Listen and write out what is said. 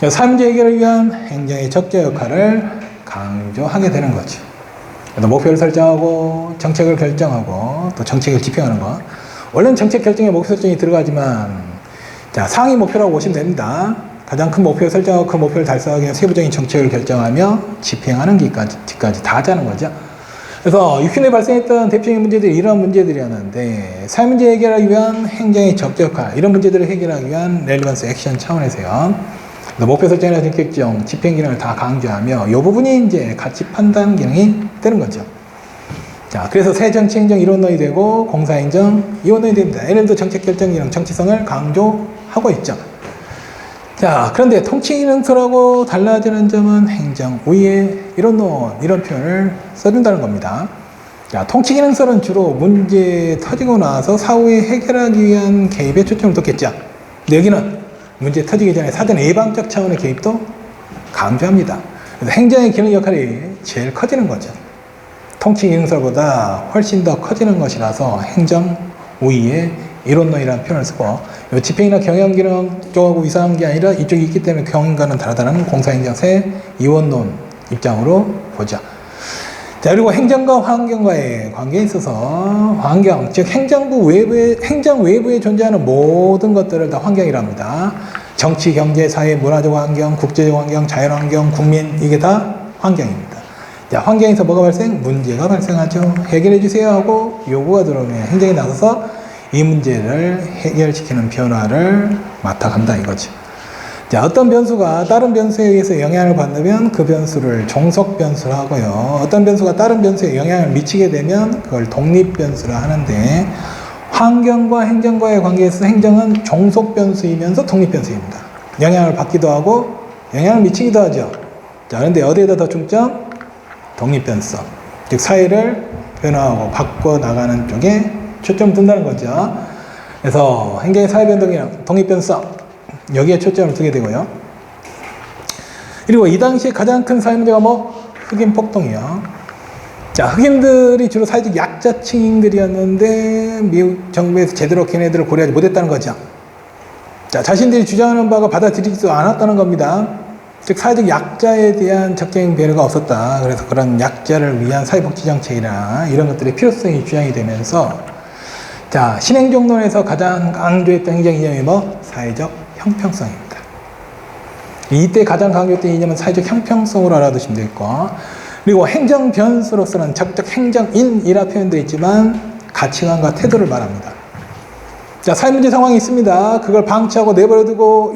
사회문제 해결을 위한 행정의 적재 역할을 강조하게 되는 거죠. 그래서 목표를 설정하고 정책을 결정하고 또 정책을 집행하는 거. 원래는 정책 결정에 목표 설정이 들어가지만 자, 상위 목표라고 보시면 됩니다. 가장 큰 목표를 설정하고 그 목표를 달성하기 위한 세부적인 정책을 결정하며 집행하는 기까지 다 하자는 거죠. 그래서 육신에 발생했던 대표적인 문제들이 이런 문제들이었는데 사회문제 해결하기 위한 행정의 적재 역할, 이런 문제들을 해결하기 위한 렐리번스 액션 차원에서요. 목표 설정이나 정책 결정, 집행 기능을 다 강조하며 이 부분이 이제 가치 판단 기능이 되는 거죠. 자, 그래서 새 정치 행정 이론론이 되고 공사행정 이론론이 됩니다. 예를 들어 정책 결정 기능, 정치성을 강조하고 있죠. 자, 그런데 통치기능서라고 달라지는 점은 행정 우위의 이론론, 이런 표현을 써준다는 겁니다. 자, 통치기능서는 주로 문제 터지고 나서 사후에 해결하기 위한 개입에 초점을 뒀겠죠. 근데 여기는 문제 터지기 전에 사전 예방적 차원의 개입도 강조합니다. 그래서 행정의 기능 역할이 제일 커지는 거죠. 통치 기능서보다 훨씬 더 커지는 것이라서 행정 우위의 이론론이라는 표현을 쓰고, 집행이나 경영 기능 쪽하고 이상한 게 아니라 이쪽이 있기 때문에 경영과는 다르다는 공사행정 새 이원론 입장으로 보죠. 자, 그리고 행정과 환경과의 관계에 있어서 환경, 즉 행정 외부에 존재하는 모든 것들을 다 환경이라 합니다. 정치, 경제, 사회, 문화적 환경, 국제적 환경, 자연환경, 국민, 이게 다 환경입니다. 자, 환경에서 뭐가 문제가 발생하죠. 해결해 주세요 하고 요구가 들어오면 행정이 나서서 이 문제를 해결시키는 변화를 맡아간다 이거죠. 자, 어떤 변수가 다른 변수에 의해서 영향을 받으면 그 변수를 종속 변수라 하고요. 어떤 변수가 다른 변수에 영향을 미치게 되면 그걸 독립 변수라 하는데, 환경과 행정과의 관계에서 행정은 종속 변수이면서 독립 변수입니다. 영향을 받기도 하고 영향을 미치기도 하죠. 자, 그런데 어디에다 더 중점? 독립 변수. 즉 사회를 변화하고 바꿔 나가는 쪽에 초점을 둔다는 거죠. 그래서 행정의 사회 변동이랑 독립 변수, 여기에 초점을 두게 되고요. 그리고 이 당시에 가장 큰 사회 문제가 흑인 폭동이요. 자, 흑인들이 주로 사회적 약자층들이었는데 미국 정부에서 제대로 걔네들을 고려하지 못했다는 거죠. 자, 자신들이 주장하는 바가 받아들이지도 않았다는 겁니다. 즉 사회적 약자에 대한 적극적인 배려가 없었다. 그래서 그런 약자를 위한 사회복지정책이나 이런 것들의 필요성이 주장이 되면서, 자, 신행정론에서 가장 강조했던 행정 이념이 사회적 형평성입니다. 이때 가장 강조했던 이념은 사회적 형평성으로 알아두시면 되겠고, 그리고 행정 변수로서는 적극 행정인이라 표현되어 있지만 가치관과 태도를 말합니다. 자, 사회 문제 상황이 있습니다. 그걸 방치하고 내버려두고